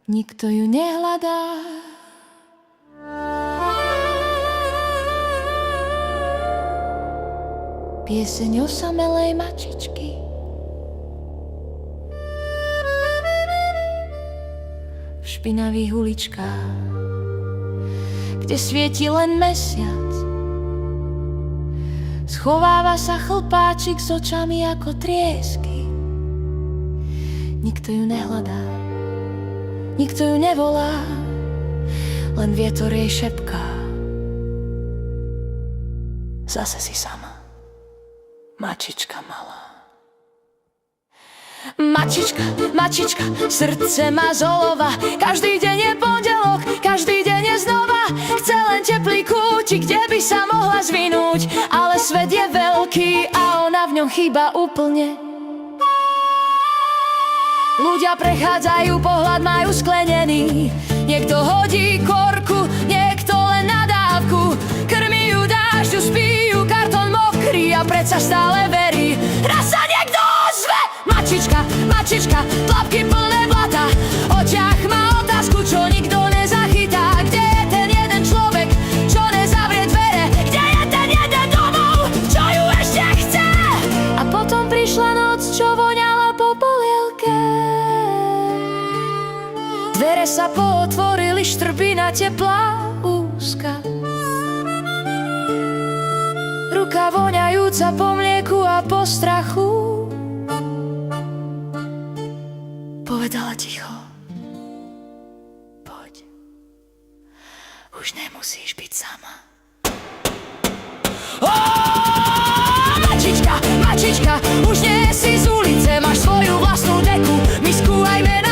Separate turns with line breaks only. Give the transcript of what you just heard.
nikto ju nehľadá. Pieseň osamelej mačičky. V špinavých uličkách, kde svieti len mesiac, schováva sa chlpáčik s očami ako triesky. Nikto ju nehľadá, nikto ju nevolá, len vietor jej šepká: zase si sama, mačička malá. Mačička, mačička, srdce má z olova. Každý deň je pondelok, každý deň je znova. Chce len teplý kútik, kde by sa mohla zvinúť, ale svet je veľký a ona v ňom chýba úplne. Ľudia prechádzajú, pohľad majú sklenený. Niekto hodí korku, niekto len nadávku. Krmi ju dážďu, spí ju kartón mokrý a predsa stále verí, raz sa niekto ozve. Mačička, mačička, tlapky plné blata, očiach má otázku, čo nikto nezachytá. Kde je ten jeden človek, čo nezavrie dvere? Kde je ten jeden domov, čo ju ešte chce? A potom prišla noc, čo voňala po polievke. Dvere sa pootvorili, štrbina teplá, úzka. Ruka voňajúca po mlieku a po strachu. Povedala ticho: poď, už nemusíš byť sama. Mačička, mačička, už nie si z ulice, máš svoju vlastnú deku, misku aj meno.